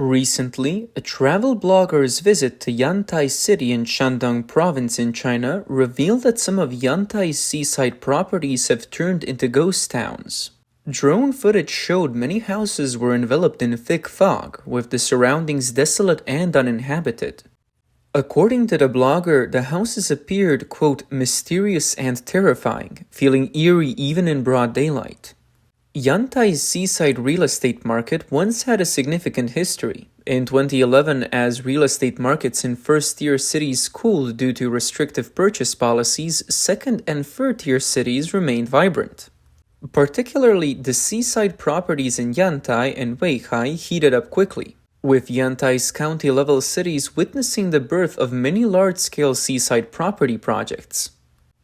Recently, a travel blogger's visit to Yantai City in Shandong Province in China revealed that some of Yantai's seaside properties have turned into ghost towns. Drone footage showed many houses were enveloped in thick fog, with the surroundings desolate and uninhabited. According to the blogger, the houses appeared, quote, mysterious and terrifying, feeling eerie even in broad daylight. Yantai's seaside real estate market once had a significant history. In 2011, as real estate markets in first-tier cities cooled due to restrictive purchase policies, second- and third-tier cities remained vibrant. Particularly, the seaside properties in Yantai and Weihai heated up quickly, with Yantai's county-level cities witnessing the birth of many large-scale seaside property projects.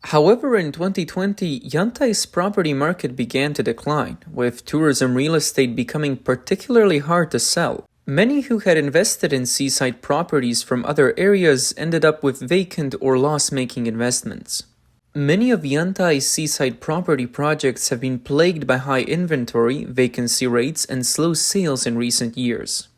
However, in 2020, Yantai's property market began to decline, with tourism real estate becoming particularly hard to sell. Many who had invested in seaside properties from other areas ended up with vacant or loss-making investments. Many of Yantai's seaside property projects have been plagued by high inventory, vacancy rates, and slow sales in recent years.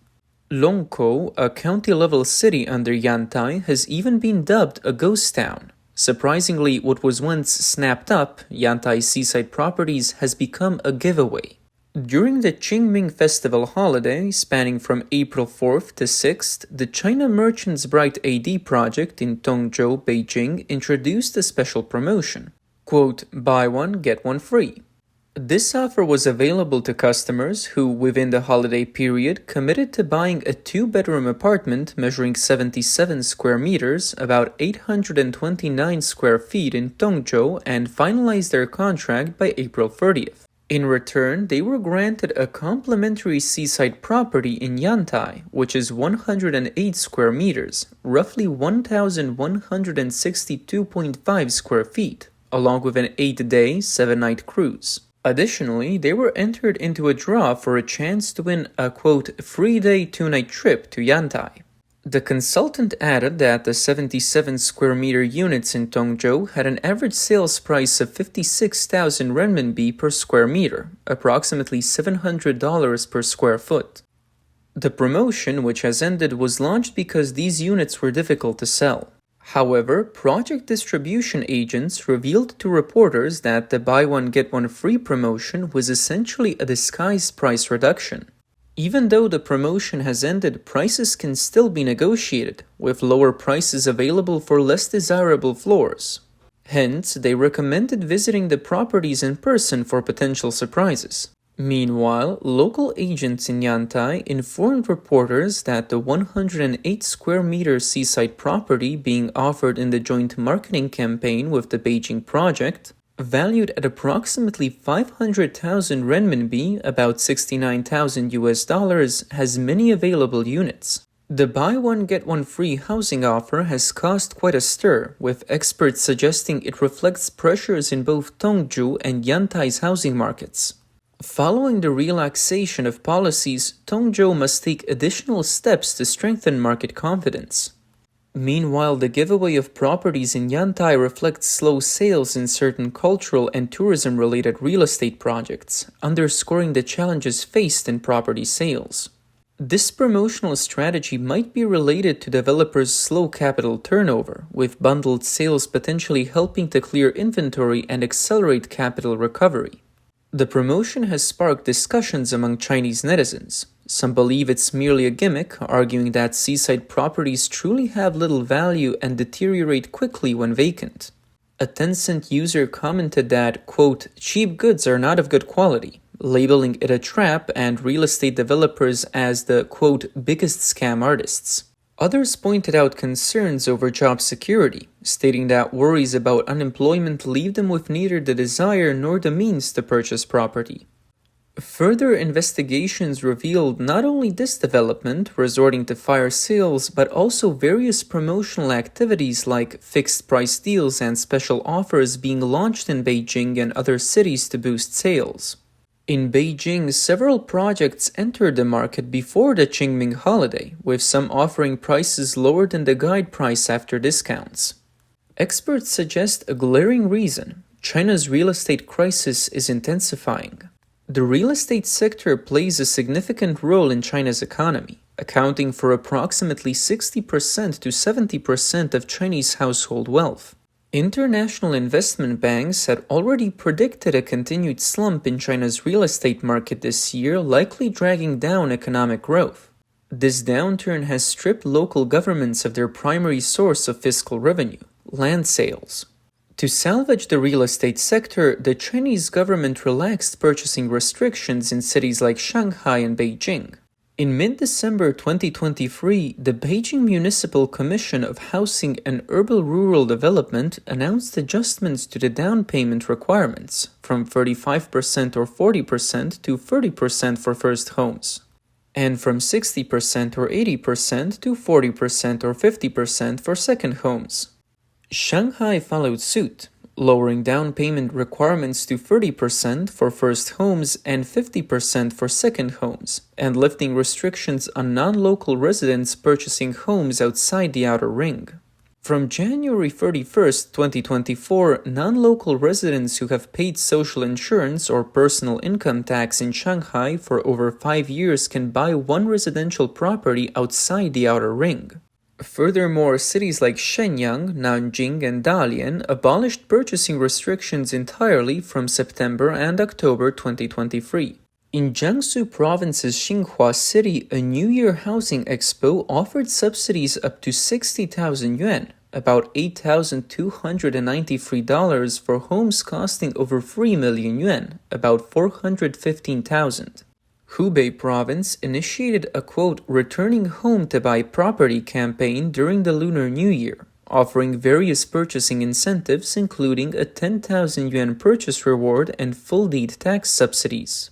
Longkou, a county-level city under Yantai, has even been dubbed a ghost town. Surprisingly, what was once snapped up, Yantai's seaside properties, has become a giveaway. During the Qingming Festival holiday, spanning from April 4th to 6th, the China Merchants Bright AD project in Tongzhou, Beijing, introduced a special promotion. Quote, buy one, get one free. This offer was available to customers who, within the holiday period, committed to buying a two-bedroom apartment measuring 77 square meters, about 829 square feet in Tongzhou, and finalized their contract by April 30th. In return, they were granted a complimentary seaside property in Yantai, which is 108 square meters, roughly 1,162.5 square feet, along with an 8-day, 7-night cruise. Additionally, they were entered into a draw for a chance to win a, quote, free-day, 2-night trip to Yantai. The consultant added that the 77 square meter units in Tongzhou had an average sales price of 56,000 renminbi per square meter, approximately $700 per square foot. The promotion, which has ended, was launched because these units were difficult to sell. However, project distribution agents revealed to reporters that the buy one get one free promotion was essentially a disguised price reduction. Even though the promotion has ended, prices can still be negotiated, with lower prices available for less desirable floors. Hence, they recommended visiting the properties in person for potential surprises. Meanwhile, local agents in Yantai informed reporters that the 108 square meter seaside property being offered in the joint marketing campaign with the Beijing project, valued at approximately 500,000 renminbi, about $69,000, has many available units. The buy one get one free housing offer has caused quite a stir, with experts suggesting it reflects pressures in both Tongzhou and Yantai's housing markets. Following the relaxation of policies, Tongzhou must take additional steps to strengthen market confidence. Meanwhile, the giveaway of properties in Yantai reflects slow sales in certain cultural and tourism-related real estate projects, underscoring the challenges faced in property sales. This promotional strategy might be related to developers' slow capital turnover, with bundled sales potentially helping to clear inventory and accelerate capital recovery. The promotion has sparked discussions among Chinese netizens. Some believe it's merely a gimmick, arguing that seaside properties truly have little value and deteriorate quickly when vacant. A Tencent user commented that, quote, cheap goods are not of good quality, labeling it a trap and real estate developers as the, quote, biggest scam artists. Others pointed out concerns over job security, stating that worries about unemployment leave them with neither the desire nor the means to purchase property. Further investigations revealed not only this development, resorting to fire sales, but also various promotional activities like fixed-price deals and special offers being launched in Beijing and other cities to boost sales. In Beijing, several projects entered the market before the Qingming holiday, with some offering prices lower than the guide price after discounts. Experts suggest a glaring reason: China's real estate crisis is intensifying. The real estate sector plays a significant role in China's economy, accounting for approximately 60% to 70% of Chinese household wealth. International investment banks had already predicted a continued slump in China's real estate market this year, likely dragging down economic growth. This downturn has stripped local governments of their primary source of fiscal revenue, land sales. To salvage the real estate sector, the Chinese government relaxed purchasing restrictions in cities like Shanghai and Beijing. In mid-December 2023, the Beijing Municipal Commission of Housing and Urban-Rural Development announced adjustments to the down payment requirements, from 35% or 40% to 30% for first homes, and from 60% or 80% to 40% or 50% for second homes. Shanghai followed suit, lowering down payment requirements to 30% for first homes and 50% for second homes, and lifting restrictions on non-local residents purchasing homes outside the outer ring. From January 31, 2024, non-local residents who have paid social insurance or personal income tax in Shanghai for over 5 years can buy one residential property outside the outer ring. Furthermore, cities like Shenyang, Nanjing, and Dalian abolished purchasing restrictions entirely from September and October 2023. In Jiangsu Province's Xinhua City, a New Year housing expo offered subsidies up to 60,000 yuan, about $8,293 for homes costing over 3 million yuan, about 415,000. Hubei Province initiated a returning home to buy property campaign during the Lunar New Year, offering various purchasing incentives including a 10,000 yuan purchase reward and full deed tax subsidies.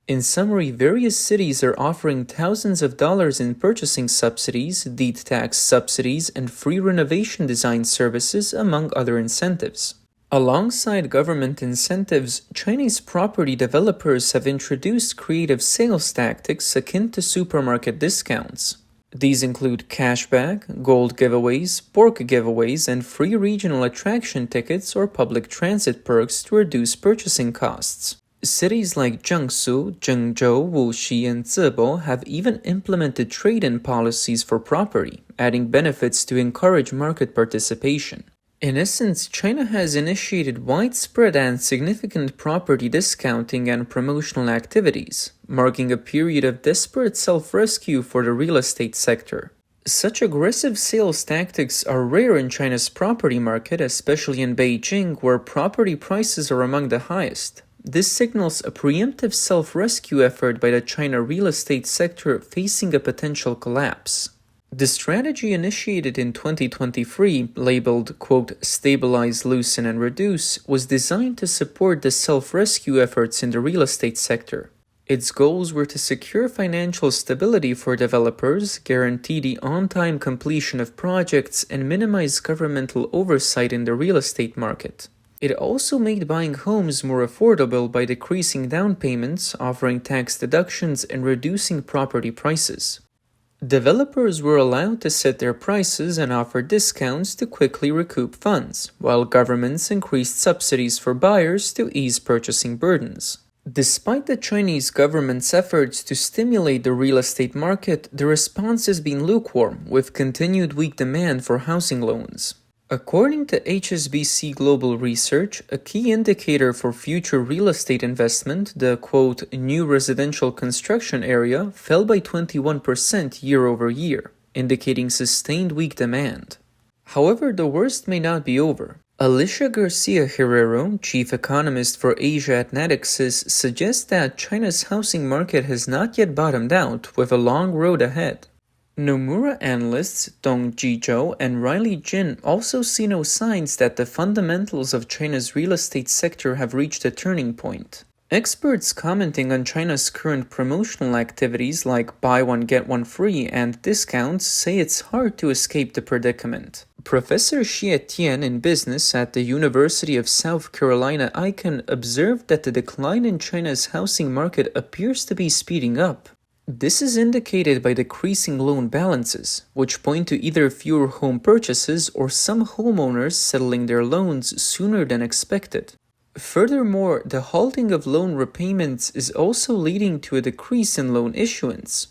In summary, various cities are offering thousands of dollars in purchasing subsidies, deed tax subsidies, and free renovation design services, among other incentives. Alongside government incentives, Chinese property developers have introduced creative sales tactics akin to supermarket discounts. These include cashback, gold giveaways, pork giveaways, and free regional attraction tickets or public transit perks to reduce purchasing costs. Cities like Jiangsu, Zhengzhou, Wuxi, and Zibo have even implemented trade-in policies for property, adding benefits to encourage market participation. In essence, China has initiated widespread and significant property discounting and promotional activities, marking a period of desperate self-rescue for the real estate sector. Such aggressive sales tactics are rare in China's property market, especially in Beijing, where property prices are among the highest. This signals a preemptive self-rescue effort by the China real estate sector facing a potential collapse. The strategy initiated in 2023, labeled, stabilize, loosen, and reduce, was designed to support the self-rescue efforts in the real estate sector. Its goals were to secure financial stability for developers, guarantee the on-time completion of projects, and minimize governmental oversight in the real estate market. It also made buying homes more affordable by decreasing down payments, offering tax deductions, and reducing property prices. Developers were allowed to set their prices and offer discounts to quickly recoup funds, while governments increased subsidies for buyers to ease purchasing burdens. Despite the Chinese government's efforts to stimulate the real estate market, the response has been lukewarm, with continued weak demand for housing loans. According to HSBC Global Research, a key indicator for future real estate investment, the new residential construction area, fell by 21% year over year, indicating sustained weak demand. However, the worst may not be over. Alicia Garcia Herrero, chief economist for Asia at Natixis, suggests that China's housing market has not yet bottomed out, with a long road ahead. Nomura analysts Dong Jizhou and Riley Jin also see no signs that the fundamentals of China's real estate sector have reached a turning point. Experts commenting on China's current promotional activities like buy one get one free and discounts say it's hard to escape the predicament. Professor Xie Tian in business at the University of South Carolina Icahn observed that the decline in China's housing market appears to be speeding up. This is indicated by decreasing loan balances, which point to either fewer home purchases or some homeowners settling their loans sooner than expected. Furthermore, the halting of loan repayments is also leading to a decrease in loan issuance.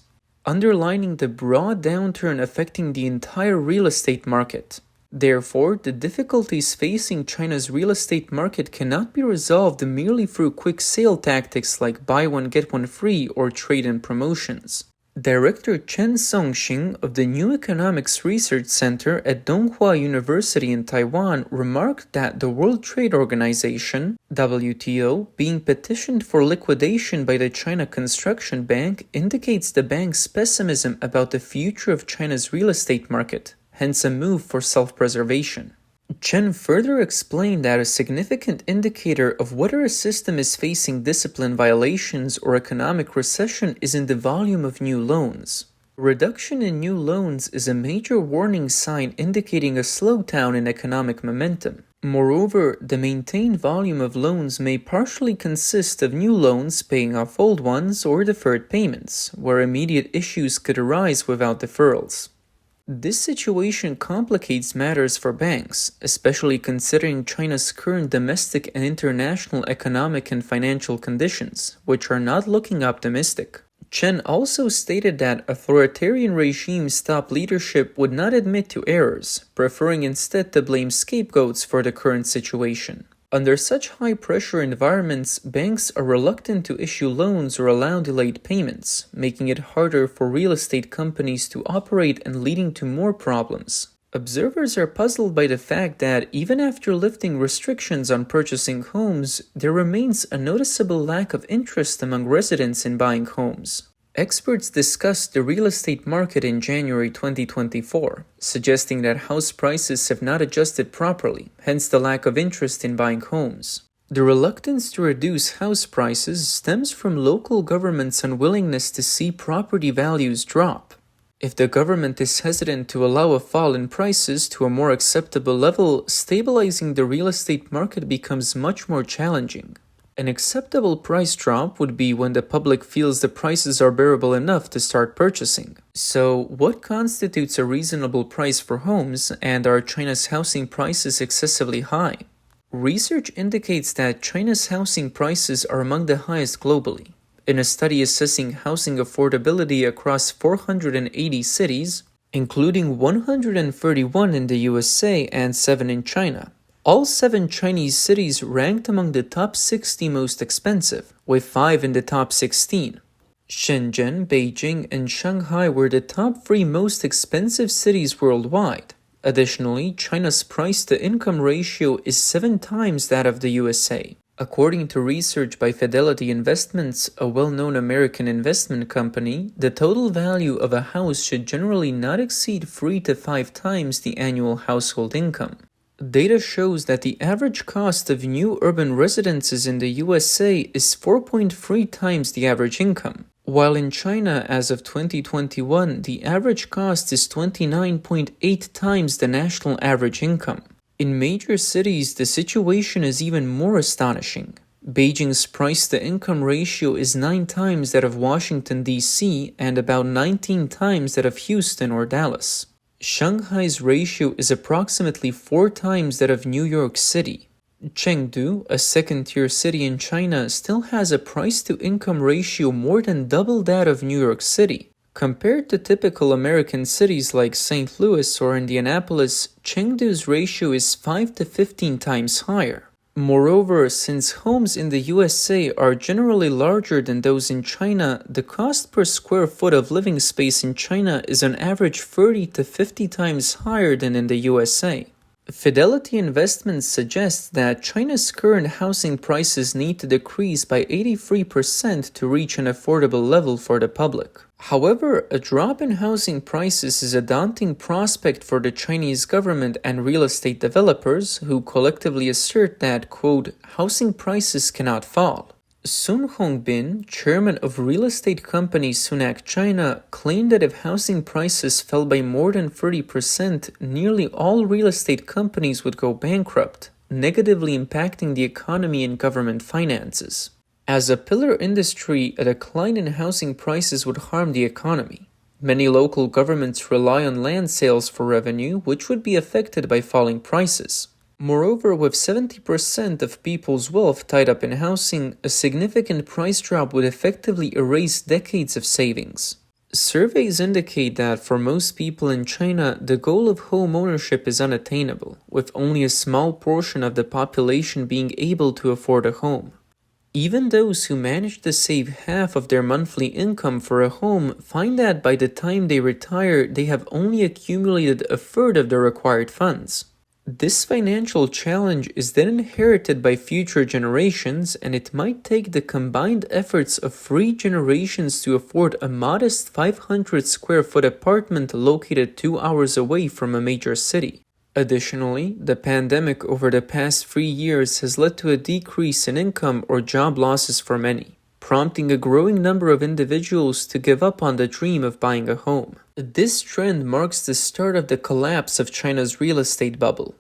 underlining the broad downturn affecting the entire real estate market. Therefore, the difficulties facing China's real estate market cannot be resolved merely through quick sale tactics like buy one get one free or trade-in promotions. Director Chen Songxing of the New Economics Research Center at Donghua University in Taiwan remarked that the World Trade Organization, WTO, being petitioned for liquidation by the China Construction Bank indicates the bank's pessimism about the future of China's real estate market, hence a move for self-preservation. Chen further explained that a significant indicator of whether a system is facing discipline violations or economic recession is in the volume of new loans. Reduction in new loans is a major warning sign indicating a slowdown in economic momentum. Moreover, the maintained volume of loans may partially consist of new loans paying off old ones or deferred payments, where immediate issues could arise without deferrals. This situation complicates matters for banks, especially considering China's current domestic and international economic and financial conditions, which are not looking optimistic. Chen also stated that authoritarian regimes' top leadership would not admit to errors, preferring instead to blame scapegoats for the current situation. Under such high-pressure environments, banks are reluctant to issue loans or allow delayed payments, making it harder for real estate companies to operate and leading to more problems. Observers are puzzled by the fact that even after lifting restrictions on purchasing homes, there remains a noticeable lack of interest among residents in buying homes. Experts discussed the real estate market in January 2024, suggesting that house prices have not adjusted properly, hence the lack of interest in buying homes. The reluctance to reduce house prices stems from local governments' unwillingness to see property values drop. If the government is hesitant to allow a fall in prices to a more acceptable level, stabilizing the real estate market becomes much more challenging. An acceptable price drop would be when the public feels the prices are bearable enough to start purchasing. So, what constitutes a reasonable price for homes, and are China's housing prices excessively high? Research indicates that China's housing prices are among the highest globally. In a study assessing housing affordability across 480 cities, including 131 in the USA and 7 in China, all 7 Chinese cities ranked among the top 60 most expensive, with 5 in the top 16. Shenzhen, Beijing, and Shanghai were the top 3 most expensive cities worldwide. Additionally, China's price-to-income ratio is 7 times that of the USA. According to research by Fidelity Investments, a well-known American investment company, the total value of a house should generally not exceed 3 to 5 times the annual household income. Data shows that the average cost of new urban residences in the USA is 4.3 times the average income, while in China as of 2021, the average cost is 29.8 times the national average income. In major cities, the situation is even more astonishing. Beijing's price-to-income ratio is 9 times that of Washington, D.C., and about 19 times that of Houston or Dallas. Shanghai's ratio is approximately 4 times that of New York City. Chengdu, a second-tier city in China, still has a price-to-income ratio more than double that of New York City. Compared to typical American cities like St. Louis or Indianapolis, Chengdu's ratio is 5 to 15 times higher. Moreover, since homes in the USA are generally larger than those in China, the cost per square foot of living space in China is on average 30 to 50 times higher than in the USA. Fidelity Investments suggests that China's current housing prices need to decrease by 83% to reach an affordable level for the public. However, a drop in housing prices is a daunting prospect for the Chinese government and real estate developers who collectively assert that, quote, housing prices cannot fall. Sun Hongbin, chairman of real estate company Sunac China, claimed that if housing prices fell by more than 30%, nearly all real estate companies would go bankrupt, negatively impacting the economy and government finances. As a pillar industry, a decline in housing prices would harm the economy. Many local governments rely on land sales for revenue, which would be affected by falling prices. Moreover, with 70% of people's wealth tied up in housing, a significant price drop would effectively erase decades of savings. Surveys indicate that for most people in China, the goal of home ownership is unattainable, with only a small portion of the population being able to afford a home. Even those who manage to save half of their monthly income for a home find that by the time they retire, they have only accumulated a third of the required funds. This financial challenge is then inherited by future generations, and it might take the combined efforts of 3 generations to afford a modest 500 square foot apartment located 2 hours away from a major city. Additionally, the pandemic over the past 3 years has led to a decrease in income or job losses for many, prompting a growing number of individuals to give up on the dream of buying a home. This trend marks the start of the collapse of China's real estate bubble,